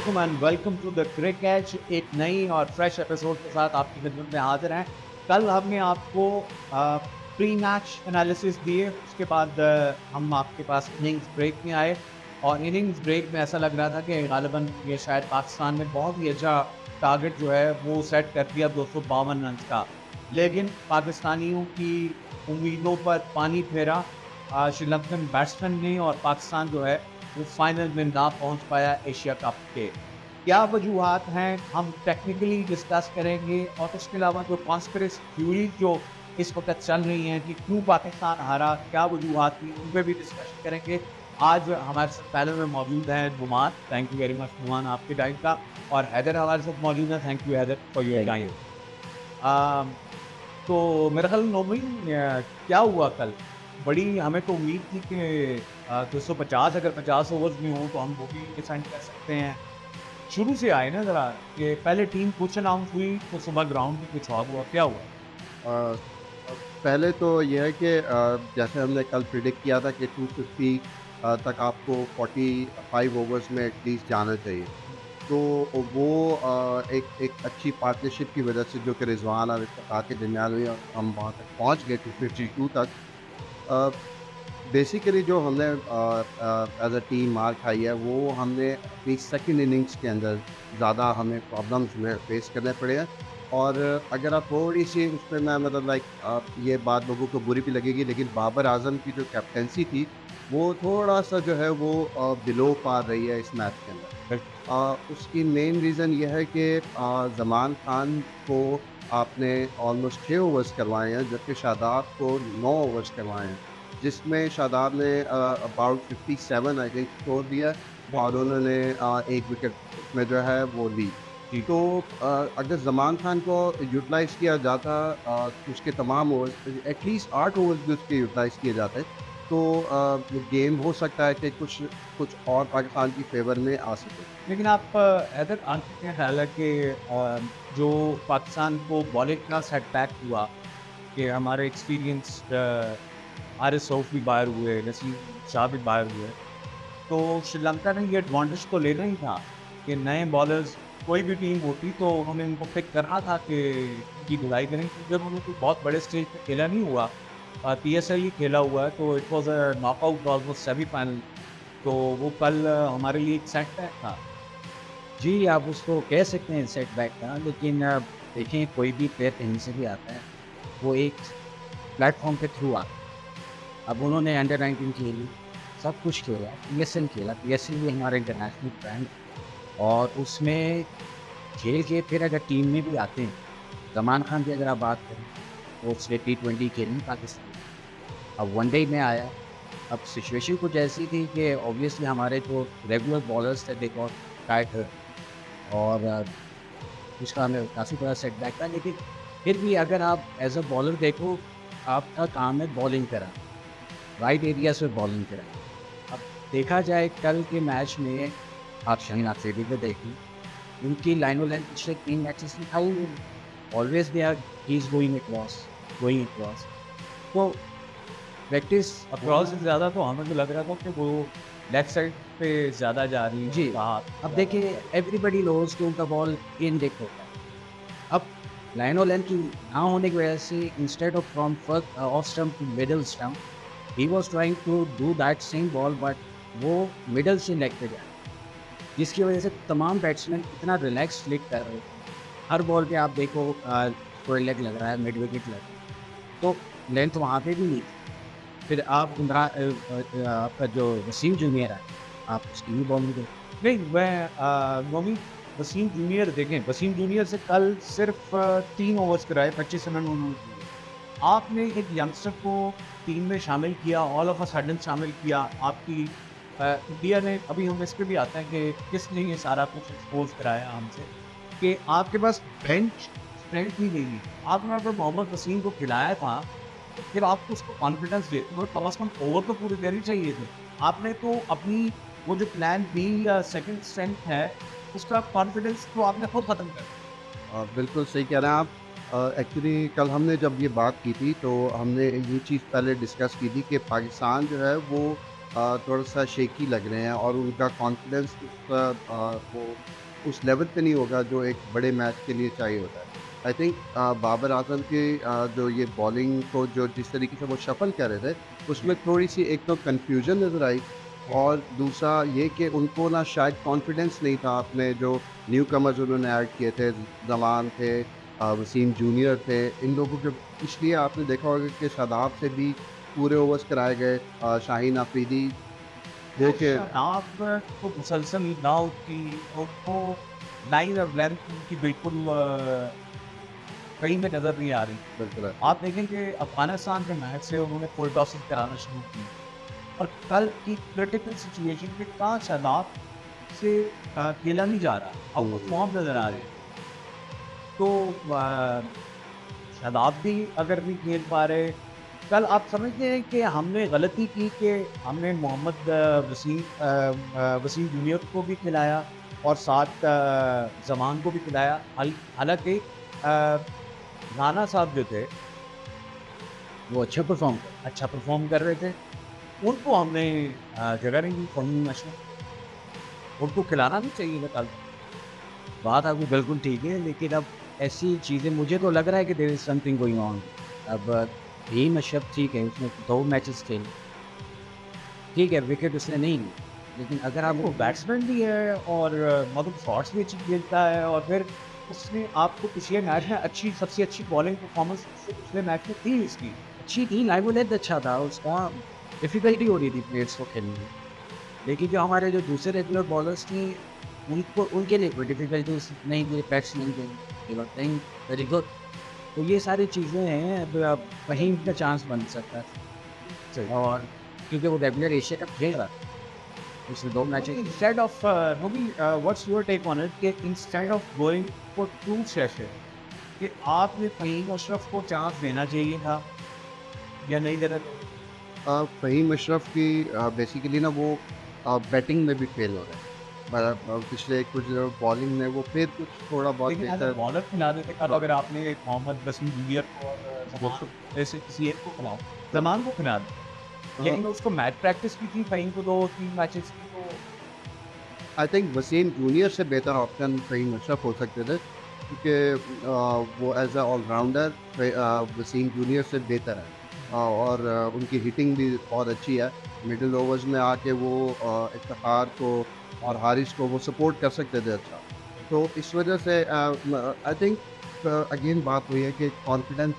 वालेकुम and welcome to the cricket. एक नई और फ्रेश एपिसोड के साथ आपकी खिदमत में हाजिर हैं। कल हमने आपको प्री मैच एनालिसिस दिए, उसके बाद हम आपके पास इनिंग्स ब्रेक में आए और इनिंग्स ब्रेक में ऐसा लग रहा था कि गालिबन ये शायद पाकिस्तान ने बहुत ही अच्छा टारगेट जो है वो सेट कर दिया 252 रन का। लेकिन पाकिस्तानियों की उम्मीदों पर पानी फेरा श्रीलंकन बैट्समैन ने और पाकिस्तान जो है वो फाइनल में ना पहुंच पाया एशिया कप के। क्या वजूहत हैं हम टेक्निकली डिस्कस करेंगे और उसके अलावा जो कॉन्स्पिरेसी थ्योरी जो इस वक्त चल रही हैं कि क्यों पाकिस्तान हारा, क्या वजूहत थी, उन पे भी डिस्कशन करेंगे। आज हमारे साथ पैनल में मौजूद हैं Numan, thank you very much Numan आपके टाइम का, और हैदर हमारे साथ मौजूद है, thank you Haider for your thank you. Time. तो मेरा ख्याल नौमीन क्या हुआ कल? बड़ी हमें तो उम्मीद थी कि 250 अगर 50 ओवर्स में हो तो हम वो भी डिफेंड कर सकते हैं। शुरू से आए ना ज़रा कि पहले टीम कुछ अनाउंस हुई तो सुबह ग्राउंड में कुछ और हुआ, क्या हुआ? अ, पहले तो ये है कि जैसे हमने कल प्रिडिक्ट किया था कि 250 तक आपको 45 ओवर्स में एटलीस्ट जाना चाहिए। तो वो एक एक अच्छी पार्टनरशिप की वजह से जो कि रिजवान और इत्तेफाक के दरमियान हुई और हम वहाँ तक पहुँच गए जी। 252 तक। अ, बेसिकली जो हमने एज अ टीम मार खाई है वो हमने अपनी सेकंड इनिंग्स के अंदर ज़्यादा हमें प्रॉब्लम्स में फेस करने पड़े हैं। और अगर आप थोड़ी सी उस पर मैं मतलब ये बात लोगों को बुरी भी लगेगी, लेकिन बाबर आजम की जो कैप्टेंसी थी वो थोड़ा सा जो है वो बिलो पार रही है इस मैच के अंदर। उसकी मेन रीज़न ये है कि ज़मान खान को आपने ऑलमोस्ट 6 ओवर्स करवाए हैं, जबकि शादाब को 9 ओवर्स करवाए हैं। जिसमें शादाब ने अबाउट 57 आई थिंक स्कोर दिया और उन्होंने 1 विकेट उसमें जो है वो ली। जी। तो अगर ज़मान खान को यूटिलाइज़ किया जाता उसके तमाम ओवर्स एटलीस्ट 8 ओवर्स भी उसके यूटिलाइज़ किए जाते, तो गेम हो सकता है कि कुछ कुछ और पाकिस्तान की फ़ेवर में आ सके। लेकिन आप हैदर आपका क्या ख्याल है कि जो पाकिस्तान को बॉलिंग का सेटबैक हुआ कि हमारे एक्सपीरियंस्ड हारिस रऊफ भी बाहर हुए, नसीम शाह भी बाहर हुए, तो श्रीलंका ने ये एडवांटेज तो लेना ही था कि नए बॉलर्स कोई भी टीम होती तो उन्होंने इनको पिक करना था कि इनकी धुलाई करें, क्योंकि जब उन्होंने कोई बहुत बड़े स्टेज पे खेला नहीं हुआ, पीएसएल ही खेला हुआ है, तो it was a knockout almost semifinal. तो वो कल हमारे लिए एक सेटबैक था। जी, आप उसको कह सकते हैं सेटबैक का, लेकिन देखें कोई भी प्लेयर कहीं से भी आता है, वो एक प्लेटफ़ॉर्म के थ्रू आता है। अब उन्होंने अंडर 19 खेली, सब कुछ खेला, पीएसएल खेला, पीएसएल भी हमारा इंटरनेशनल ब्रांड और उसमें खेल के फिर अगर टीम में भी आते हैं, ज़मान खान की अगर आप बात करें, तो उसने टी20 खेली पाकिस्तान में। अब वनडे में आया, अब सिचुएशन कुछ ऐसी थी कि ऑब्वियसली हमारे जो रेगुलर बॉलर्स थे, दे गॉट टायर्ड और उसका हमें काफ़ी बड़ा सेटबैक था, लेकिन फिर भी अगर आप एज़ अ बॉलर देखो, आपका काम है बॉलिंग कराना, राइट एरिया से बॉलिंग कराना। अब देखा जाए कल के मैच में आप शाहीन अफरीदी को देखिए, उनकी लाइनो लेंथ पिछले 3 मैचेस में हाई हुई है। Always they are he is going across. तो प्रैक्टिस अक्रॉस होना। से ज़्यादा तो हमें तो लग रहा था कि वो लेफ्ट साइड पे ज़्यादा जा रही है, जी, उनका हाथ अब ज़्यादा देखिए ऊपर। एवरीबॉडी नोज़ कि उनका बॉल इन डेप्थ होता है। अब लाइनो लेंथ ना होने की वजह से instead of from first off stump to middle stump, he was trying to do that same ball, but वो मिडल से लेग पे जा रहा है, जिसकी वजह से तमाम बैट्समैन इतना रिलैक्स फ्लिक कर रहे थे। हर बॉल पे आप देखो कोई लेग लग रहा है, मिड विकेट लग रहा है, तो लेंथ वहाँ पे भी नहीं थी। फिर आप आपका जो वसीम जूनियर है, आप उसकी भी बॉलिंग देखो। नहीं, मैं नौमी वसीम जूनियर देखें, वसीम जूनियर से कल सिर्फ 3 ओवर्स कराए, 25 रन उन्होंने दिए। आपने एक यंगस्टर को टीम में शामिल किया, ऑल ऑफ अ सडन शामिल किया। आपकी इंडिया ने, अभी हम इस पे भी आते हैं कि किसने ये सारा कुछ एक्सपोज़ कराया हमसे, कि आपके पास बेंच स्ट्रेंथ ही नहीं है। आपने अगर मोहम्मद वसीम को खिलाया था, तो फिर आपको उसको कॉन्फिडेंस देते हो, कम से कम ओवर तो पूरे देने चाहिए थे। आपने तो अपनी वो जो प्लान बी या सेकंड स्ट्रेंथ है, उसका कॉन्फिडेंस तो आपने खुद खत्म कर दिया। बिल्कुल सही कह रहे हैं आप। एक्चुअली कल हमने जब ये बात की थी तो हमने ये चीज़ पहले डिस्कस की थी कि पाकिस्तान जो है वो थोड़ा सा शेकी लग रहे हैं और उनका कॉन्फिडेंस वो उस लेवल पे नहीं होगा जो एक बड़े मैच के लिए चाहिए होता है। आई थिंक बाबर आजम के जो ये बॉलिंग को जो जिस तरीके से वो शफल कर रहे थे, उसमें थोड़ी-सी एक तो कन्फ्यूजन नज़र आई और दूसरा ये कि उनको ना शायद कॉन्फिडेंस नहीं था अपने जो न्यू कमर्स उन्होंने ऐड किए थे, जमान थे, वसीम जूनियर थे, इन लोगों के इसलिए आपने देखा होगा कि शादाब से भी पूरे ओवर्स कराए गए, शाहीन अफरीदी देखिए आप को मुसलसल नाव की उनको लाइन ऑफ लेंथ उनकी बिल्कुल कहीं पे नज़र नहीं आ रही। बिल्कुल है। आप देखें कि अफ़गानिस्तान के मैच से उन्होंने फुल टॉसेस कराना शुरू की और कल की क्रिटिकल सिचुएशन में कहाँ शादाब से खेला नहीं जा रहा, अब वो फॉर्म नज़र आ रही है। तो शादाब भी अगर नहीं खेल पा रहे, कल आप समझते हैं कि हमने गलती की कि हमने मोहम्मद वसीम जूनियर को भी खिलाया और साथ जमान को भी खिलाया। हालांकि राना साहब जो थे वो अच्छा परफॉर्म कर रहे थे, उनको हमने जगह नहीं दी फॉर्म मैच में, उनको खिलाना भी चाहिए था कल। बात आपकी बिल्कुल ठीक है, लेकिन अब ऐसी चीज़ें मुझे तो लग रहा है कि there is something going on. अब भीम अशरफ ठीक है, उसने 2 मैचेस खेले, ठीक है विकेट उसने नहीं ली, लेकिन अगर वो आपको बैट्समैन भी है और मतलब शॉट्स भी अच्छी खेलता है और फिर उसने आपको पिछले मैच में सबसे अच्छी बॉलिंग परफॉर्मेंस पिछले मैच में थी इसकी। अच्छी थी, लाइवलेट अच्छा था उसका, डिफ़िकल्टी हो रही थी प्लेयर्स को खेलने में। लेकिन जो हमारे जो दूसरे रेगुलर बॉलर्स थी, उनको उनके लिए कोई डिफ़िकल्टीज़ नहीं थी, पैट्स नहीं थे, दे वर प्लेइंग वेरी गुड। तो ये सारी चीज़ें हैं, अब वहीं का चांस बन सकता है और क्योंकि वो रेगुलर एशिया कप खेल रहा था, पिछले 2 matches instead of Robi, what's your take on it कि instead of going for 2 session कि आपने फहीम अशरफ को चांस देना चाहिए था या नहीं देना चाहिए? फ़हीम अशरफ की बेसिकली ना वो बैटिंग में भी फेल हो रहे हैं। पिछले कुछ बॉलिंग में वो फिर कुछ थोड़ा बहुत लेकिन एज बेहतर बॉलर खिला देते कल अगर आपने मोहम्मद वसीम जूनियर को और जमान ऐसे किसी एक को खिलाओ, जमान को खिला दो, लेकिन उसको मैच प्रैक्टिस की थी फहीम को 2-3 मैचेस की, तो आई थिंक वसीम जूनियर से बेहतर ऑप्शन फ़हीम अशरफ हो सकते थे क्योंकि वो as a allrounder Wasim junior से बेहतर है, और उनकी हिटिंग भी बहुत अच्छी है। मिडिल ओवर्स में आके वो इफ्तिखार को और हारिस को वो सपोर्ट कर सकते थे अच्छा। तो इस वजह से आई थिंक अगेन बात हुई है कि कॉन्फिडेंस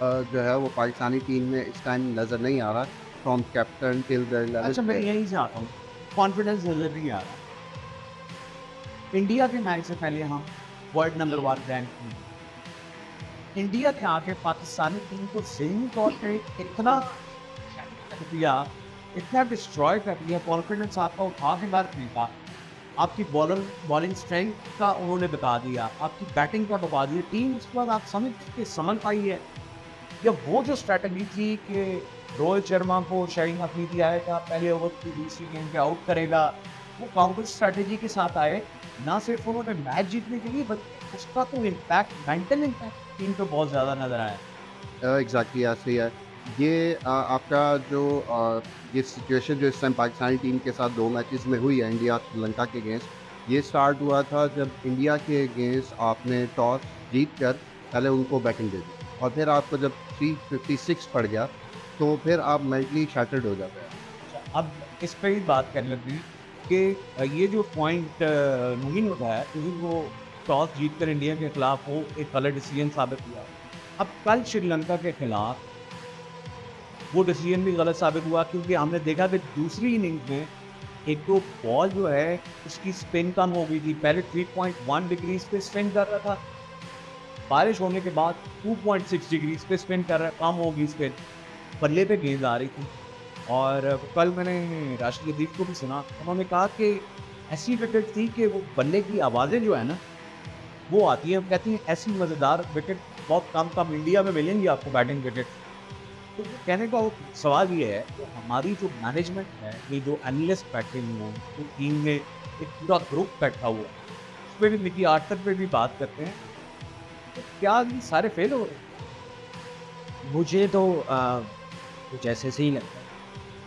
जो है वो पाकिस्तानी टीम में इस टाइम नज़र नहीं आ रहा, फ्रॉम कैप्टन टिल द अच्छा मैं यही चाहता हूँ, कॉन्फिडेंस नज़र नहीं आ रहा। इंडिया के मैच से पहले हम वर्ल्ड नंबर 1 रैंक में, इंडिया के आके पाकिस्तानी टीम को ज़हनी तौर पे इतना कर दिया, इतना डिस्ट्रॉय कर दिया, कॉन्फिडेंस आपका उठा के बाहर फेंका। आपकी बॉलिंग स्ट्रेंथ का उन्होंने बता दिया, आपकी बैटिंग का बता दिया, टीम उसके बाद आप समझ के समझ पाई है। या वो जो स्ट्रैटेजी थी कि रोहित शर्मा को शाहीन अफरीदी आएगा, पहले ओवर की दूसरी गेंद पे आउट करेगा, वो काउंटर स्ट्रैटेजी के साथ आए। ना सिर्फ उन्होंने मैच जीतने के लिए बल्कि उसका तो इम्पैक्ट, मेंटल इम्पैक्ट टीम पे बहुत ज़्यादा नज़र आया। एग्जैक्टली ऐसे ही है। ये आपका जो ये सिचुएशन जो इस टाइम पाकिस्तानी टीम के साथ 2 मैचेस में हुई है इंडिया श्रीलंका के अगेंस्ट, ये स्टार्ट हुआ था जब इंडिया के अगेंस्ट आपने टॉस जीत कर पहले उनको बैटिंग दे दी और फिर आपको जब 356 पड़ गया तो फिर आप मेंटली शैटर्ड हो जाते हैं। अच्छा, अब इस पे ही बात करने लगी कि ये जो पॉइंट नहीं होता है क्योंकि वो टॉस जीत कर इंडिया के खिलाफ वो एक गलत डिसीजन साबित हुआ। अब कल श्रीलंका के खिलाफ वो डिसीजन भी गलत साबित हुआ क्योंकि हमने देखा कि दूसरी इनिंग्स में एक तो बॉल जो है उसकी स्पिन कम हो गई थी। पहले 3.1 डिग्रीज पे स्पिन कर रहा था, बारिश होने के बाद 2.6 डिग्रीज पे स्पिन कर रहा, कम हो गई स्पिन, बल्ले पे गेंद आ रही थी। और कल मैंने राष्ट्रदीप को भी सुना, उन्होंने कहा कि ऐसी विकेट थी कि वो बल्ले की आवाज़ें जो है ना वो आती हैं, कहती हैं ऐसी मज़ेदार विकेट बहुत कम इंडिया में मिलेंगी आपको बैटिंग विकेट। तो कहने का वो सवाल ये है कि हमारी जो मैनेजमेंट है, ये जो एनालिस्ट बैठे हुए हैं, तो टीम में एक पूरा ग्रुप बैठा हुआ है, उस पर भी मिकी आर्टर पे भी बात करते हैं, तो क्या ये सारे फेल हो रहे हैं? मुझे तो कुछ ऐसे से ही लगता है,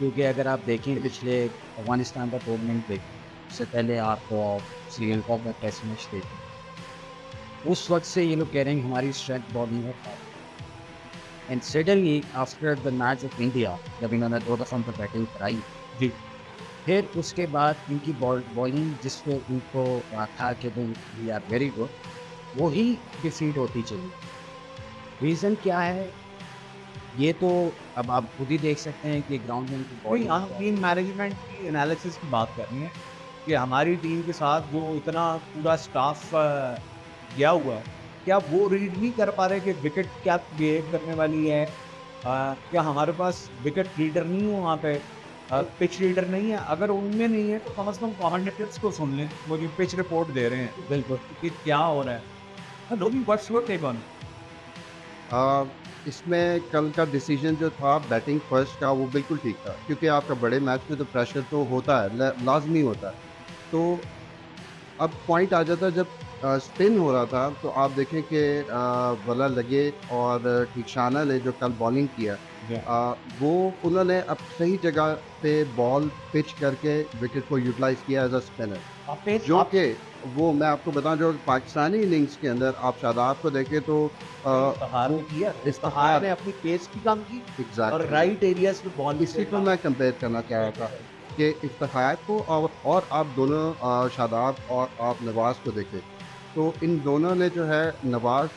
क्योंकि अगर आप देखें पिछले अफगानिस्तान का टूर्नामेंट देखें, उससे पहले आप श्रीलंका का टेस्ट मैच देखें, उस वक्त से ये लोग कह रहे हैं कि हमारी स्ट्रेंथ बॉलिंग है। And suddenly after the match of India, जब इन्होंने 2 दफ़ा उन पर बैटिंग कराई, जी फिर उसके बाद इनकी बॉलिंग जिस पे उनको था कि वी आर वेरी गुड, वो ही डिफीट होती चली। रीज़न क्या है, ये तो अब आप खुद ही देख सकते हैं कि ग्राउंड में इनकी कोई हम बॉलिंग टीम मैनेजमेंट की एनालिसिस की बात कर रहे हैं कि हमारी टीम के साथ जो इतना पूरा स्टाफ गया हुआ है, क्या वो रीड नहीं कर पा रहे कि विकेट क्या बिहेव करने वाली है, क्या हमारे पास विकेट रीडर नहीं है वहाँ पे, पिच रीडर नहीं है। अगर उनमें नहीं है तो कम से कम कमेंटेटर्स को सुन लें, वो जो पिच रिपोर्ट दे रहे हैं बिल्कुल। कि क्या हो रहा है। लोग व्हाट्स योर टेक ऑन? आ, इसमें कल का डिसीजन जो था बैटिंग फर्स्ट का, वो बिल्कुल ठीक था, क्योंकि आपका बड़े मैच में तो प्रेशर तो होता है, लाजमी होता है। तो अब पॉइंट आ जाता है जब स्पिन हो रहा था, तो आप देखें कि वला लगे और ठिकशाना ने जो कल बॉलिंग किया, वो उन्होंने अब सही जगह पे बॉल पिच करके विकेट को यूटिलाइज किया एज अ स्पिनर, जो कि वो मैं आपको बताऊं, जो पाकिस्तानी इनिंग्स के अंदर आप शादाब को देखें तो इफ्तिखार ने किया, इफ्तिखार ने अपनी पेस की कम की और एग्जैक्टली राइट एरियाज पे बॉल इसी को मैं कंपेयर करना चाह रहा था कि इफ्तिखार को और आप दोनों शादाब और आप नवाज़ को देखें, तो इन दोनों ने जो है, नवाज़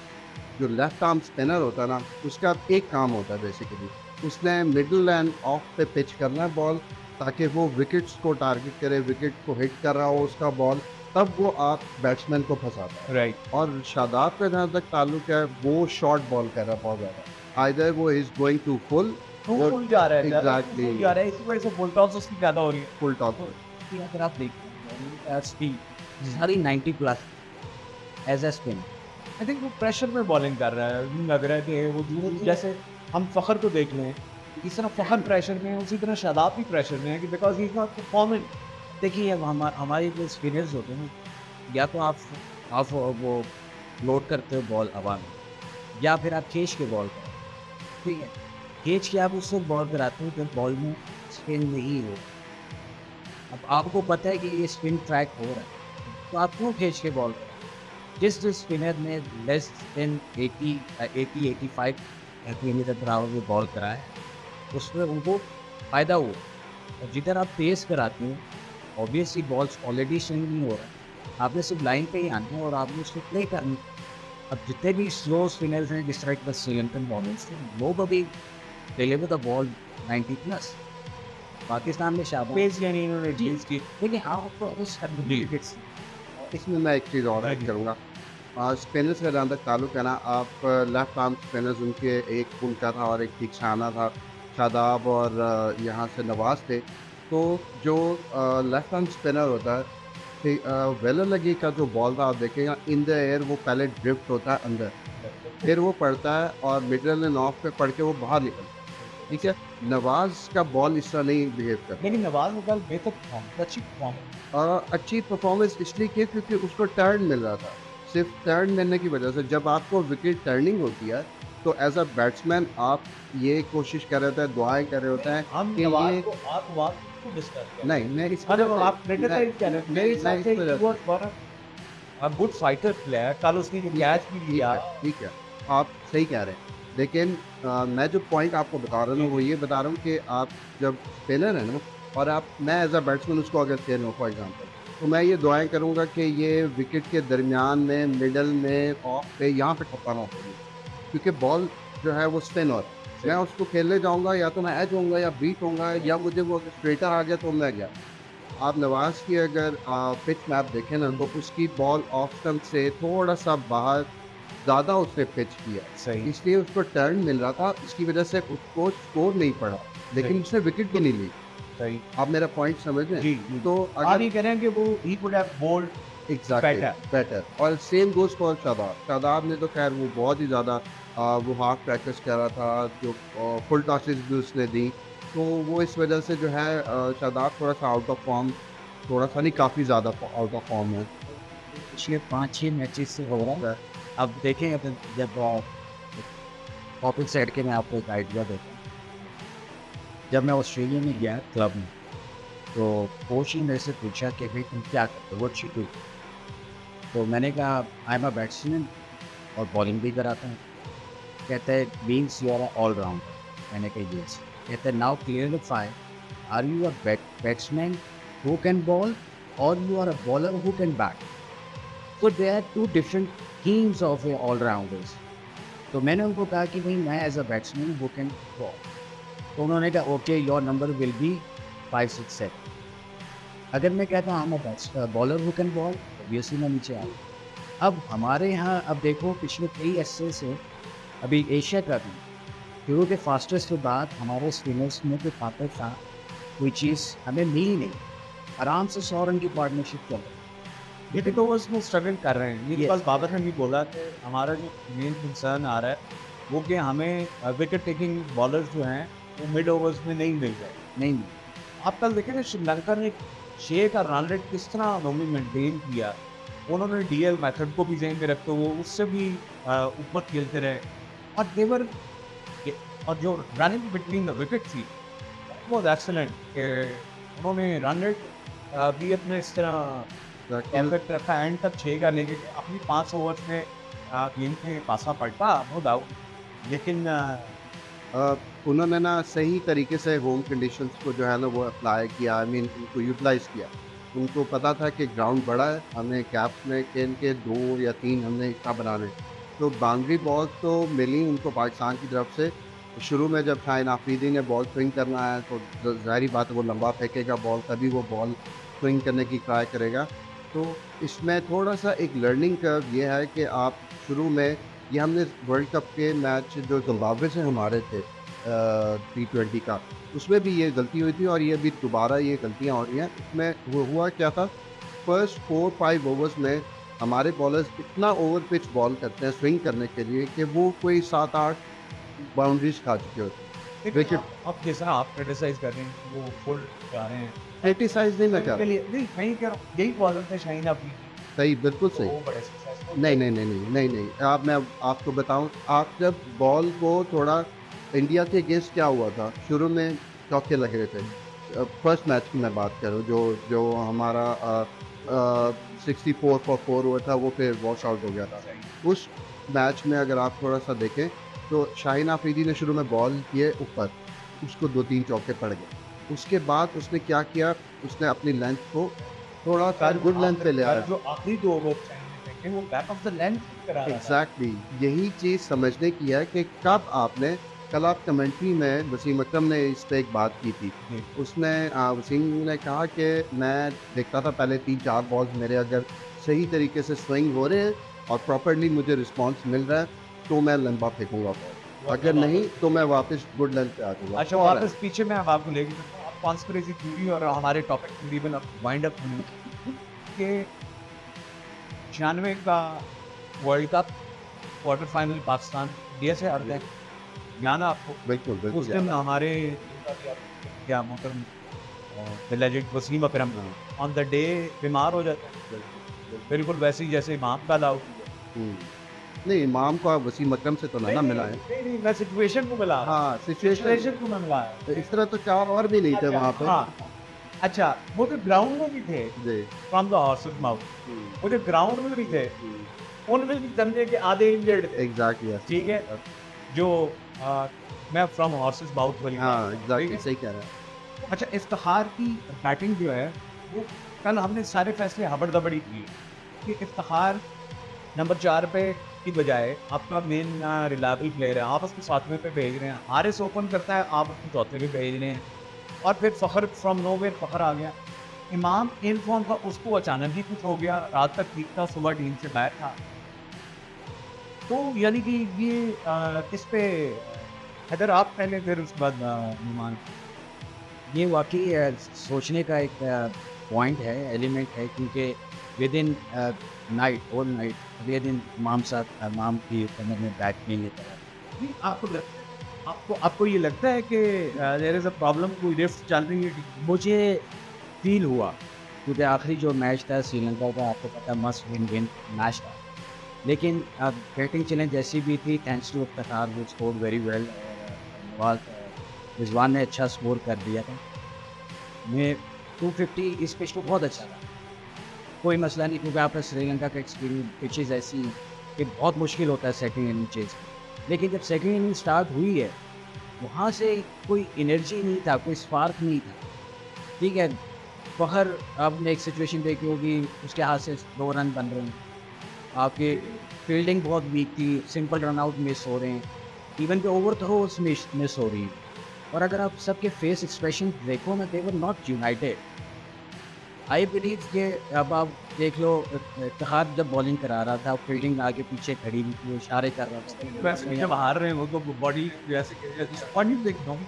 जो लेफ्ट आर्म स्पिनर होता है ना, उसका एक काम होता है बेसिकली, उसने मिडल एंड ऑफ पे पिच करना है बॉल, ताकि वो विकेट्स को टारगेट करे, विकेट को हिट कर रहा हो उसका बॉल, तब वो आप बैट्समैन को फंसाता है। राइट। और शादाब का जहाँ तक ताल्लुक है, वो शॉर्ट बॉल कर रहा है बहुत ज़्यादा, आइदर वो is going to full full जा रहा है, एग्जैक्टली फुल जा रहा है, इसी वजह से बोलता हूँ उसकी ज़्यादा हो रही है। Full top. कि अगर आप देखते हैं स्पीड सारी 90 plus as a spin, I think वो प्रेशर में बॉलिंग कर रहा है, लग रहा है कि वो जैसे हम फ़खर को देख लें, इस तरह फ़खर प्रेशर में है, उसी तरह शादाब भी प्रेशर में है कि because he is not performing. देखिए अब हमारे जो स्पिनर्स होते हैं, या तो आप वो लोड करते हो बॉल हवा में, या फिर आप खींच के बॉल करो, ठीक है, खींच के आप उसको बॉल कराते हो जब बॉल में स्पिन नहीं हो। अब आपको पता है कि ये स्पिन ट्रैक हो रहा है, तो आप क्यों खींच के बॉल करो? जिस स्पिनर ने less than 80-85 kilometre per hour में बॉल कराया, उसमें उनको फ़ायदा हुआ। और जिधर आप तेज़ कराते हो, ऑब्वियसली बॉल्स ऑलरेडी स्विंग नहीं हो रहा है, आपने सिर्फ लाइन पे ही आना है और आपने उसको प्ले करनी। अब जितने भी स्लो स्पिनर्स हैं, जिस तरह के श्रीलंकन बॉलर्स थे, वो कभी deliver the ball 90 plus. Pakistan में शाबाश, पेस यानी इन्होंने जी। चीज़ की। लेकिन हाँ विकेट्स इसमें मैं एक चीज़ और ऐड करूँगा, स्पिनर्स का जहाँ तक ताल्लुक है ना, आप लेफ्ट आर्म स्पिनर्स उनके एक उनका था और एक ठिकशाना था, शादाब और यहाँ से नवाज थे। तो जो लेफ्ट आर्म स्पिनर होता है, वेलर लगी का जो बॉल था, आप देखेंगे इन द एयर वो पहले ड्रिफ्ट होता है अंदर, फिर वो पड़ता है और मिडल एंड ऑफ पे पड़ के वो बाहर निकलता है, ठीक है। नवाज का बॉल इस तरह नहीं बिहेव करता। लेकिन नवाज ने कल बेहतर परफॉर्म, अच्छी परफॉर्म। अच्छी परफॉर्मेंस इसलिए की क्योंकि उसको टर्न मिल रहा था, सिर्फ टर्न मिलने की वजह से। जब आपको विकेट टर्निंग होती है, तो एज अ बैट्समैन आप ये कोशिश कर रहे होते हैं, दुआएं कर रहे होते हैं हम कि नवाज ये को आप नवाज को डिस्कस करें। नहीं, मैं इस मतलब आप क्रिटिसाइज कर रहे हैं, मेरे नहीं, हिसाब इस से वजह he was one of a good fighter player। कल उसने जो कैच भी लिया, ठीक है, आप सही कह रहे हैं, लेकिन मैं जो पॉइंट आपको बता रहा हूँ वो ये बता रहा हूँ कि आप जब स्पिनर है ना, और आप, मैं एज अ बैट्समैन उसको अगर खेल हूँ फॉर एग्जांपल, तो मैं ये दुआएं करूँगा कि ये विकेट के दरमियान में, मिडल में, ऑफ पे, यहाँ पे ठप्पा ना हो, क्योंकि बॉल जो है वो स्पिन हो रहा है। मैं उसको खेलने जाऊँगा, या तो मैं एज होऊंगा या बीट होऊंगा, या मुझे वो स्ट्रेटर आ गया तो मैं गया। आप नवाज की अगर पिच मैप देखें ना, तो उसकी बॉल ऑफ स्टंप से थोड़ा सा बाहर ज़्यादा उसने पिच किया, सही इसलिए उसको टर्न मिल रहा था, इसकी वजह से उसको स्कोर नहीं पड़ा, लेकिन उसने विकेट भी नहीं ली। सही। आप मेरा पॉइंट समझ रहे हैं? जी, तो आप अगर ये कह रहे हैं कि वो he could have bowled exactly better, और same goes for Shadab. Shadab ने तो खैर वो बहुत ही ज़्यादा वो हाफ प्रैक्टिस कर रहा था, जो फुल टॉसेस भी उसने दी, तो वो इस वजह से जो है शादाब थोड़ा सा आउट ऑफ फॉर्म, थोड़ा सा नहीं, काफ़ी ज़्यादा आउट ऑफ फॉर्म है। पिछले 5-6 मैचेस से हो रहा है। अब देखें, अब जब टॉपिक से हट के मैं आपको एक आइडिया देता हूँ। जब मैं ऑस्ट्रेलिया में गया क्लब में, तो कोच ने मेरे से पूछा कि भाई तुम क्या करते हो, व्हाट यू डू? तो मैंने कहा आई एम अ बैट्समैन और बॉलिंग भी कराता हूँ। कहता है means you are all rounder. मैंने कहा यस। कहता है now clarify, are you a batsman who can bowl और you are a bowler who can bat? तो they are two different teams of a all rounders. तो मैंने उनको कहा कि भाई मैं as a batsman who can bowl. तो उन्होंने कहा okay your number will be 5, 6, 7। अगर मैं कहता हूँ हम अ bowler who can ball, obviously मैं नीचे आऊँ। अब हमारे यहाँ अब देखो पिछले कई अरसे से अभी एशिया का भी शुरू के फास्टेस्ट के बाद हमारे स्पिनर्स में जो ताकत था कोई चीज़ हमें मिली नहीं। आराम से 100 रन की पार्टनरशिप चल रही है। ये तो उसमें स्ट्रगल कर रहे हैं। ये Yes. बस बाबर ने भी बोला कि हमारा जो मेन कंसर्न आ रहा है वो कि हमें विकेट टेकिंग बॉलर्स जो हैं वो मिड ओवर्स में नहीं मिल रहे। नहीं आप कल देखें ना श्रीलंका ने 6 का रन रेट किस तरह उन्होंने मेंटेन किया। उन्होंने डीएल मेथड को भी ज़हन में रखते हुए उससे भी ऊपर खेलते रहे और देवर और जो रनिंग बिटवीन द विकेट थी वो एक्सीलेंट। उन्होंने रन रेट भी अपने इस तरह इफेक्ट रखा एंड तक 6 का लेके अपनी 5 ओवर्स में गेम पे पासा पड़ता नो डाउट। लेकिन उन्होंने ना सही तरीके से होम कंडीशंस को जो है ना वो अप्लाई किया, आई मीन उनको यूटिलाइज़ किया। उनको पता था कि ग्राउंड बड़ा है, हमें कैप्स में खेल के 2 या 3 हमने इतना बनाने। तो बाउंड्री बॉल तो मिली उनको पाकिस्तान की तरफ से। शुरू में जब शाहिन आफरीदी ने बॉल स्विंग करना है तो ज़ाहिर बात है वो लंबा फेंकेगा बॉल, तभी वो बॉल स्विंग करने की ट्राई करेगा। तो इसमें थोड़ा-सा एक लर्निंग कर्व ये है कि आप शुरू में ये हमने वर्ल्ड कप के मैच जो ज़िम्बाब्वे से हमारे थे T20 का, उसमें भी ये गलती हुई थी और ये भी दोबारा ये गलतियाँ हो रही हैं। इसमें वो हुआ क्या था, फर्स्ट 4-5 ओवर्स में हमारे बॉलर्स इतना ओवर पिच बॉल करते हैं स्विंग करने के लिए कि वो कोई 7-8 बाउंड्रीज खा चुके होते हैं। देखिए विकेट आप जैसा आप क्रिटिसाइज कर रहे हैं वो फुल जा रहे हैं क्रिटिसाइज नहीं मैं कर के रहा। लिए नहीं मैं कह रहा हूँ यही बॉलर थे शाहीन अफरीदी सही, बिल्कुल सही। वो बड़े सक्सेसफुल नहीं। आप मैं आपको बताऊं, आप जब बॉल को थोड़ा इंडिया के अगेंस्ट क्या हुआ था, शुरू में चौके लग रहे थे। फर्स्ट मैच की मैं बात करूं जो हमारा 64 फॉर 4 हुआ था वो फिर वॉश आउट हो गया था। उस मैच में अगर आप थोड़ा सा देखें तो शाहीन आफरीदी ने शुरू में बॉल किए ऊपर, उसको 2-3 चौके पड़ गए। उसके बाद उसने क्या किया, उसने अपनी लेंथ को थोड़ा सा गुड लेंथ पे ले आया। जो आखिरी 2 ओवर फेंके वो बैक ऑफ द लेंथ करा रहा था। एग्जैक्टली यही चीज़ समझने की है कि कब आपने, कल आप कमेंट्री में वसीम अकरम ने इस पर एक बात की थी। जी। उसने वसीम ने कहा कि मैं देखता था पहले 3-4 बॉल्स मेरे अगर सही तरीके से स्विंग हो रहे हैं और प्रॉपरली मुझे रिस्पांस मिल रहा है तो मैं लंबा फेंकूंगा बॉल, अगर नहीं तो मैं वापस गुड लेंथ पे आ जाऊंगा। अच्छा वापस पीछे मैं अब आपको लेके चलता हूँ। आप कॉन्स्पिरेसी थ्योरी और हमारे टॉपिक तकरीबन अब वाइंड अप होने के 96 का world cup quarter final Pakistan India से हारते हैं। ज्ञान है आपको बिल्कुल उस बिल्कुल दिन हमारे क्या मोहतरम the legend Wasim Akram on the day बीमार हो जाते हैं बिल्कुल वैसे ही जैसे इमाम का लाउड हम्म। नहीं, इमाम को आप वसीम अकरम से तो ना मिला है। नहीं मैं सिचुएशन को मिला हाँ, सिचुएशन सिचुएशन को मैं मिला है। तो इस तरह तो 4 और भी नहीं थे वहाँ पे। हाँ अच्छा वो तो ग्राउंड में भी थे जी। फ्रॉम द हॉर्सेस माउथ वो जो ग्राउंड में भी थे उनमें भी समझे कि आधे इंजर्ड थे एग्जैक्टली ठीक है जो मैं फ्रॉम हॉर्सेस माउथ वाली हाँ बात कर रहा हूँ, एग्जैक्टली ठीक है? सही कह रहे हैं। अच्छा इफ्तिखार की बैटिंग जो है वो कल हमने सारे फैसले हबड़दबड़ी किए कि इफ्तिखार नंबर 4 पे की बजाय आपका मेन रिलायबल प्लेयर है आप उसको 7वें पे भेज रहे हैं। हारिस ओपन करता है आप उसको 4थे पे भेज रहे हैं और फिर फ़खर फ्रॉम नोवेयर फ़खर आ गया। इमाम इन फॉर्म था उसको अचानक ही कुछ हो गया, रात तक ठीक था, सुबह टीम से बाहर था। तो यानी कि ये इस पे अगर आप पहले फिर उसके बाद नुमान ये वाकई सोचने का एक पॉइंट है, एलिमेंट है, क्योंकि with in night all night अगले दिन इमाम की कमर में बैट नहीं लेता है। नहीं, आपको ये लगता है कि देयर इज़ अ प्रॉब्लम कोई रिफ्ट चल रही है? मुझे फील हुआ क्योंकि आखिरी जो मैच था श्रीलंका का आपको पता है मस्ट विन मैच था, लेकिन बैटिंग चैलेंज जैसी भी थी थैंक्स टू इफ्तिखार वो स्कोर वेरी वेल और नवाज रिजवान ने अच्छा स्कोर कर दिया था। मैं 250 इस पिच को बहुत अच्छा था, कोई मसला नहीं, क्योंकि आपका श्रीलंका का एक्सपीरियंस पिचेस ऐसी हैं कि बहुत मुश्किल होता है सेकंड इनिंग चेज। लेकिन जब सेकंड इनिंग स्टार्ट हुई है, वहाँ से कोई एनर्जी नहीं था, कोई स्पार्क नहीं था। ठीक है, फ़खर आपने एक सिचुएशन देखी होगी, उसके हाथ से 2 रन बन रहे हैं, आपकी फील्डिंग बहुत वीक थी, सिंपल रन आउट मिस हो रहे हैं, इवन के ओवर थ्रोस मिस हो रही हैं। और अगर आप सबके फेस एक्सप्रेशन देखो ना, they were not united. I believe कि अब आप देख लो, इत्तेहाद जब बॉलिंग करा रहा था, फील्डिंग आगे पीछे खड़ी हुई थी, वो इशारे कर रहा था। वैसे जब हार रहे हैं वो तो बॉडी जैसे डिसअपॉइंटेड देखता हूँ।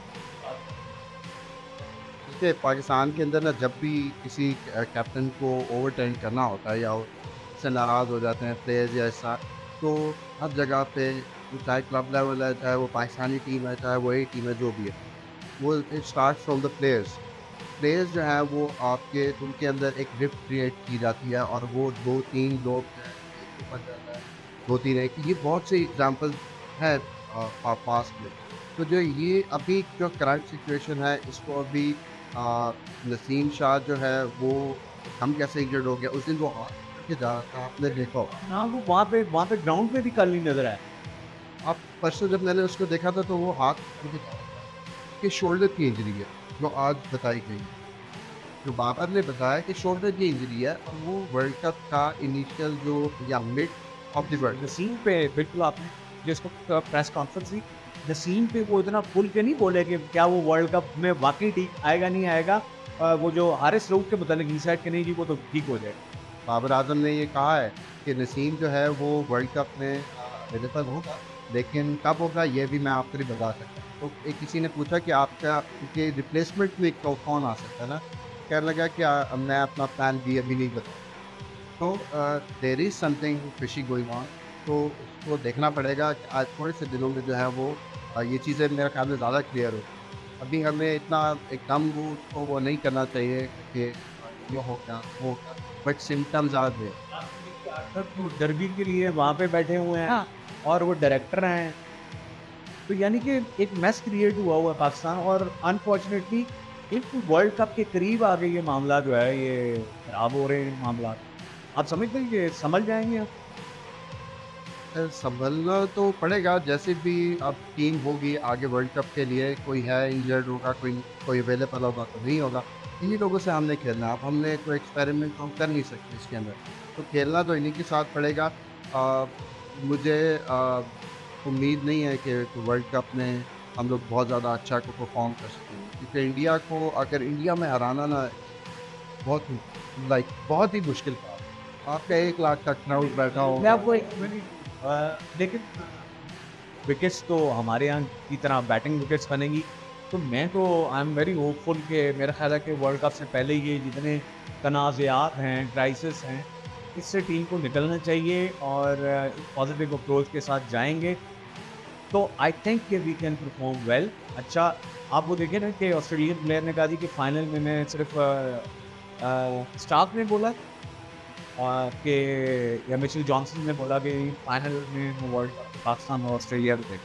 देखिए पाकिस्तान के अंदर ना जब भी किसी कैप्टन को ओवरटर्न करना होता है या उससे नाराज़ हो जाते हैं प्लेयर्स या ऐसा, तो हर जगह पे वो चाहे क्लब लेवल है, चाहे वो पाकिस्तानी टीम है, चाहे वो एक टीम है, जो भी है, वो it start from the players. Players जो है वो आपके उनके अंदर एक रिफ्ट क्रिएट की जाती है और वो 2-3 लोग जो है, एक ऊपर जाता है, 2-3 एक, ये बहुत से एग्जांपल है पास्ट में। तो जो ये अभी जो करंट सिचुएशन है, इसको अभी नसीम शाह जो है वो हम कैसे इंजर्ड हो गया, उस दिन वो हाथ करके जा रहा था, आपने देखा होगा। हाँ, वो वहाँ पे ग्राउंड पे भी कल नहीं नज़र आया। आप परसों जब मैंने उसको देखा था तो वो हाथ करके जा रहा था कि शोल्डर की इंजरी है, जो आज बताई गई है। जो बाबर ने बताया कि शोल्डर की इंजरी है और वो वर्ल्ड कप का इनिशियल जो या mid of the world. Naseem पे बिल्कुल आपने जिसको प्रेस कॉन्फ्रेंस थी, नसीम पे वो इतना खुल के नहीं बोले कि क्या वो वर्ल्ड कप में वाकई ठीक आएगा नहीं आएगा। वो जो हारिस रऊफ के मुतालिक ही साइड के नहीं जी वो तो ठीक हो जाएगा। बाबर आजम ने ये कहा है कि नसीम जो है वो वर्ल्ड कप में अवेलेबल होगा, लेकिन कब होगा ये भी मैं आपको नहीं बता सकता। तो एक किसी ने पूछा कि आपका के रिप्लेसमेंट में कौन आ सकता है ना, कहने लगा कि मैं अपना प्लान बी अभी नहीं बता। तो there is something fishy going on, तो उसको देखना पड़ेगा कि आज थोड़े से दिनों में जो है वो ये चीज़ें मेरे ख्याल में ज़्यादा क्लियर हो। अभी हमें इतना एकदम वो उसको वो नहीं करना चाहिए कि ये हो गया वो हो गया, बट सिम्टम्स आर देयर। तो डरबी के लिए वहाँ पे बैठे हुए हैं। हाँ। और वो डायरेक्टर हैं, तो यानी कि एक मैस क्रिएट हुआ है पाकिस्तान। और अनफॉर्चुनेटली एक वर्ल्ड कप के करीब आ गई ये मामला जो है, ये खराब हो रहे हैं मामला। आप समझते हैं कि संभल जाएंगे आप? संभलना तो पड़ेगा, जैसे भी अब टीम होगी आगे वर्ल्ड कप के लिए, कोई है इंजर्ड होगा, कोई अवेलेबल होगा तो नहीं होगा, इन्हीं लोगों से हमने खेलना। अब हमने कोई एक्सपेरिमेंट हम कर नहीं सकते इसके अंदर, तो खेलना तो इन्हीं के साथ पड़ेगा। मुझे उम्मीद नहीं है कि वर्ल्ड कप में हम लोग बहुत ज़्यादा अच्छा को परफॉर्म कर सकेंगे, क्योंकि इंडिया को अगर इंडिया में हराना ना बहुत बहुत ही मुश्किल काम है। आपका 1 लाख का क्राउड बैठा हो, मैं आपको एक लेकिन विकेट्स तो हमारे यहाँ की तरह बैटिंग विकेट्स बनेगी, तो मैं तो आई एम वेरी होपफुल कि मेरा ख्याल है कि वर्ल्ड कप से पहले ये जितने तनाज़ात हैं, क्राइसिस हैं, इससे टीम को निकलना चाहिए और पॉजिटिव अप्रोच के साथ जाएंगे तो आई थिंक कि वी कैन परफॉर्म वेल। अच्छा, आप वो देखिए ना कि ऑस्ट्रेलियन प्लेयर ने कहा थी कि फाइनल में मैं सिर्फ स्टार्क ने बोला कि या मिचेल जॉनसन ने बोला कि फाइनल में वर्ल्ड कप पाकिस्तान और ऑस्ट्रेलिया को देख।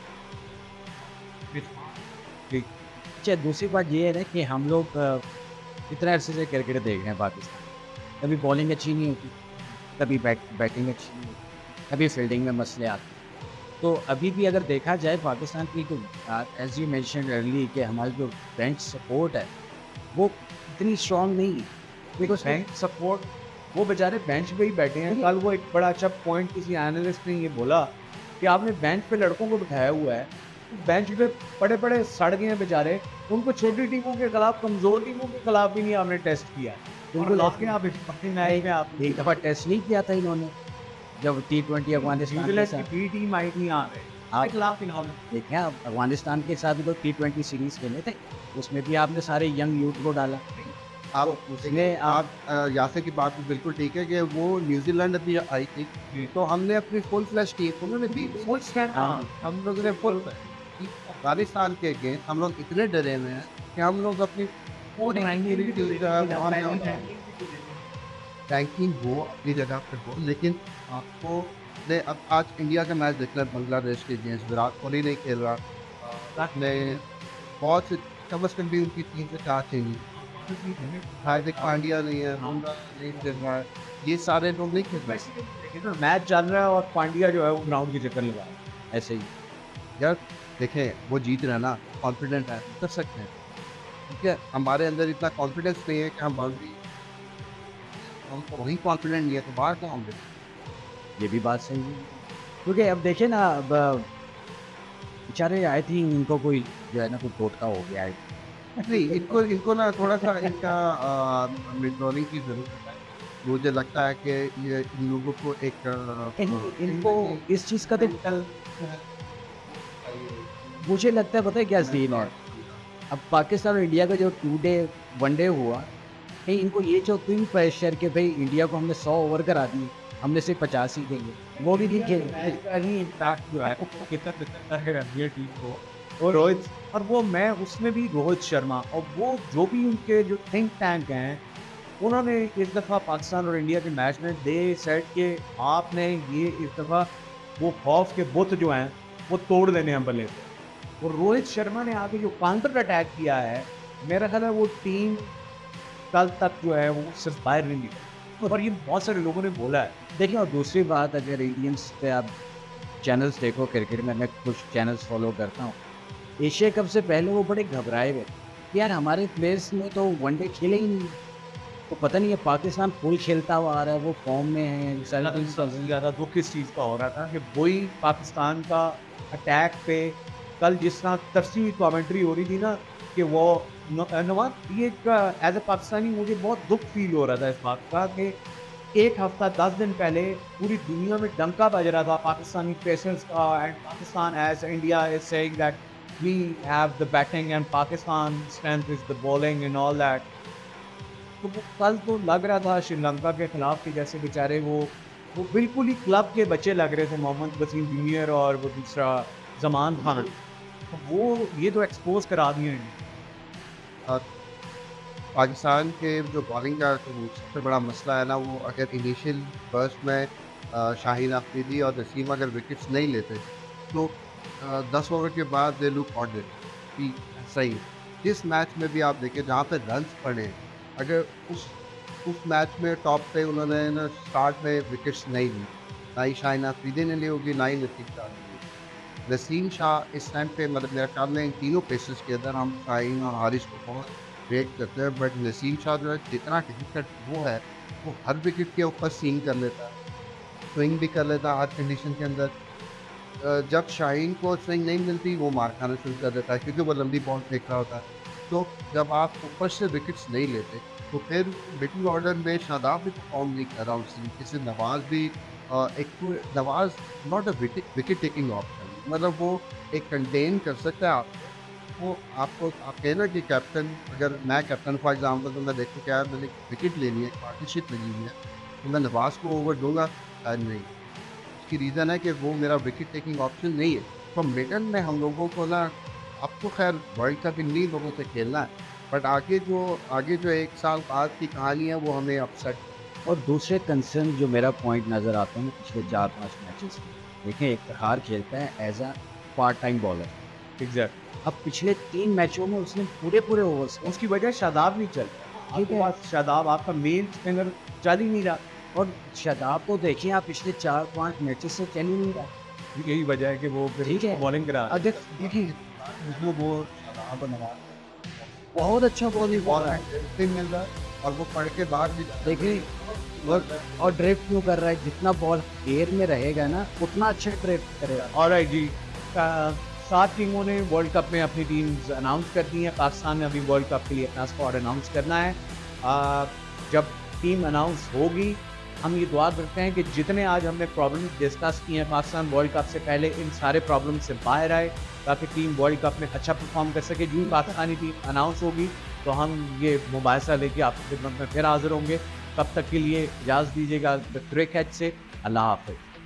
अच्छा, दूसरी बात ये है ना कि हम लोग इतने अरसे से क्रिकेट देख रहे हैं पाकिस्तान, कभी बॉलिंग अच्छी नहीं होती, कभी बैटिंग अच्छी नहीं होती, कभी फील्डिंग में मसले आते हैं। तो अभी भी अगर देखा जाए पाकिस्तान की, तो एज यू मेंशन अर्ली कि हमारी जो बेंच सपोर्ट है वो इतनी स्ट्रॉन्ग नहीं है, बिकॉज बैंक सपोर्ट वो बेचारे बेंच पे ही बैठे हैं। कल वो एक बड़ा अच्छा पॉइंट किसी एनालिस्ट ने ये बोला कि आपने बेंच पे लड़कों को बिठाया हुआ है, बेंच पे बड़े बड़े सड़ गए हैं बेचारे, उनको छोटी टीमों के खिलाफ, कमज़ोर टीमों के खिलाफ भी नहीं आपने टेस्ट किया। बिल्कुल आपके आप अपने मैच में आप एक दफ़ा टेस्ट नहीं किया था इन्होंने, जब T20 अफगानिस्तान के न्यूजीलैंड साथ। की बी टीम आई नहीं आ रहे आप खिलाफ इन्होंने देखें, आप अफगानिस्तान के साथ भी तो T20 सीरीज़ खेले थे, उसमें भी आपने सारे यंग यूथ को डाला। आप उसने आप यासिर की बात बिल्कुल ठीक है कि वो न्यूजीलैंड अभी आई थी, तो हमने अपनी फुल फ्लैश टीम उन्होंने दी, फुल स्टैंड हम लोग ने फुल अफगानिस्तान के अगेंस्ट हम लोग इतने डरे हुए हैं कि हम लोग अपनी पूरी रैंकिंग हो अपनी जगह पर हो, लेकिन आपको अब आज इंडिया का मैच देखना है बांग्लादेश के अगेंस्ट, विराट कोहली नहीं खेल रहा, ने बहुत कम से कम भी उनकी 3 से 4 चाहिए। हार्दिक पांड्या नहीं है, बुमराह नहीं खेल रहा है, ये सारे लोग नहीं खेल रहे। लेकिन ना मैच चल रहा है और पांड्या जो है वो ग्राउंड के चक्कर लगा रहा है ऐसे ही। यार देखें, वो जीत रहे हैं ना, कॉन्फिडेंट है, कर सकते हैं। ठीक है, हमारे अंदर इतना कॉन्फिडेंस नहीं है कि हम बाउंड्री, हम तो वही कॉन्फिडेंट नहीं है तो बाहर क्या होंगे। ये भी बात सही है, क्योंकि अब देखिए ना, अब बेचारे आई थिंक इनको कोई जो है ना कोई टोटका हो गया है। नहीं, इनको इनको ना थोड़ा सा इनका विड्रॉलिंग की ज़रूरत है। मुझे लगता है कि ये इन लोगों को एक इनको इस चीज़ का तो मुझे लगता है, पता है क्या सीन है, अब पाकिस्तान और इंडिया का जो 2 डे 1 डे हुआ, कहीं इनको ये जो क्विंग प्रेशर कि भाई इंडिया को हमने 100 ओवर करा दिए, हमने सिर्फ 50 ही देंगे, वो भी नहीं खेल। इम्पैक्ट जो है वो कितना दिखता है रणबीर टीम को और रोहित, और वो मैं उसमें भी रोहित शर्मा और वो जो भी उनके जो थिंक टैंक हैं, उन्होंने इस दफ़ा पाकिस्तान और इंडिया के मैच में दे सेट के आपने ये इस दफ़ा वो खौफ के बुत जो हैं वो तोड़ देने हैं बल्ले से। और रोहित शर्मा ने आगे जो काउंटर अटैक किया है, मेरा ख्याल है वो टीम कल तक जो है वो सिर्फ बाहर नहीं निकली, और ये बहुत सारे लोगों ने बोला है। देखिए, और दूसरी बात, अगर इंडियंस पे आप चैनल्स देखो क्रिकेट में, मैं कुछ चैनल्स फॉलो करता हूँ, एशिया कप से पहले वो बड़े घबराए हुए कि यार हमारे प्लेयर्स ने तो 1 डे खेले ही नहीं, तो पता नहीं है पाकिस्तान फुल खेलता हुआ आ रहा है, वो फॉर्म में है। सबसे ज़्यादा दुख किस चीज़ का हो रहा था कि वही पाकिस्तान का अटैक पे कल जिस तरह तरसी हुई कमेंट्री हो रही थी ना, कि वो नवाज, ये एज ए पाकिस्तानी मुझे बहुत दुख फील हो रहा था इस बात का कि एक हफ्ता 10 दिन पहले पूरी दुनिया में डंका बज रहा था पाकिस्तानी पेसर्स का, and Pakistan as India is saying that we have the batting and Pakistan strength is the bowling and all that. तो वो कल तो लग रहा था श्रीलंका के खिलाफ कि जैसे बेचारे वो बिल्कुल ही क्लब के बच्चे लग रहे थे, मोहम्मद वसीम जूनियर और वो दूसरा जमान खान, तो वो ये तो एक्सपोज करा दिए हैं। और पाकिस्तान के जो बॉलिंग का जो सबसे बड़ा मसला है ना, वो अगर इनिशियल बर्स्ट में शाहीन अफरीदी और नसीम अगर विकेट्स नहीं लेते तो 10 ओवर के बाद दे लुक ऑर्डिनरी कि सही। जिस मैच में भी आप देखें जहाँ पे रन्स पड़े, अगर उस मैच में टॉप पे उन्होंने ना स्टार्ट में विकेट्स नहीं ली, ना ही शाहीन अफरीदी ने ली होगी, ना ही नसीम शाह ने ली। नसीम शाह इस टाइम पे मतलब मेरे ख्याल में इन तीनों पेसर्स के अंदर हम शाहीन और हारिस को बहुत रेट करते हैं, बट नसीम शाह जो है जितना डिफिकल्ट वो है, वो हर विकेट के ऊपर स्विंग कर लेता है, स्विंग भी कर लेता है हर कंडीशन के अंदर। जब शाहीन को स्विंग नहीं मिलती वो मार खाना शुरू कर देता है क्योंकि वो लंबी बॉल फेंक रहा होता है। तो जब आप ऊपर से विकेट्स नहीं लेते तो फिर मिडिल ऑर्डर में शादाब भी परफॉर्म नहीं कर रहा उस तरीके से, नवाज भी एक Nawaz not a wicket taking option, मतलब वो एक कंटेन कर सकता है आप वो आपको। आप कहें ना कि कैप्टन, अगर मैं कैप्टन फॉर एग्जांपल तो मैं देखूँ क्या मैंने विकेट लेनी है, पार्टनरशिप लेनी हुई है, तो मैं नवाज को ओवर दूंगा नहीं। उसकी रीज़न है कि वो मेरा विकेट टेकिंग ऑप्शन नहीं है। तो मिडल में हम लोगों को ना, अब तो खैर वर्ल्ड कप इन्हीं लोगों से खेलना है, बट आगे जो 1 साल बाद की कहानी है वो हमें अपसेट। और दूसरे कंसर्न जो मेरा पॉइंट नज़र आता है ना पिछले 4-5 मैचेस में, देखें एक प्रहार खेलता है as a part time bowler, exact, अब पिछले 3 मैचों में उसने पूरे ओवर्स उसकी वजह शादाब नहीं चल रहा। ठीक है। शादाब आपका मेन स्पिनर चल ही नहीं रहा, और शादाब को देखिए आप पिछले 4-5 मैचेस से चल ही नहीं रहा। यही वजह है कि वो ठीक है। बॉलिंग करा रहा है। अगर देखिए वो शादाब नवाज बहुत अच्छा बॉलिंग बॉल मिल रहा है और वो पढ़ के बाहर भी देखिए, और ड्रिफ्ट क्यों कर रहा है, जितना बॉल एयर में रहेगा ना उतना अच्छा ड्रिफ्ट करेगा। ऑलराइट जी, 7 टीमों ने वर्ल्ड कप में अपनी टीम्स अनाउंस कर दी हैं। पाकिस्तान ने अभी वर्ल्ड कप के लिए अपना स्क्वाड अनाउंस करना है। जब टीम अनाउंस होगी, हम ये दुआ करते हैं कि जितने आज हमने प्रॉब्लम्स डिस्कस किए हैं पाकिस्तान वर्ल्ड कप से पहले, इन सारे प्रॉब्लम से बाहर आए ताकि टीम वर्ल्ड कप में अच्छा परफॉर्म कर सके। जो पाकिस्तानी टीम अनाउंस होगी तो हम ये मुबाहिसा लेके आपकी खिदमत में फिर हाजिर होंगे। तब तक के लिए इजाज़त दीजिएगा द क्रिकेट से। अल्लाह हाफ़िज़।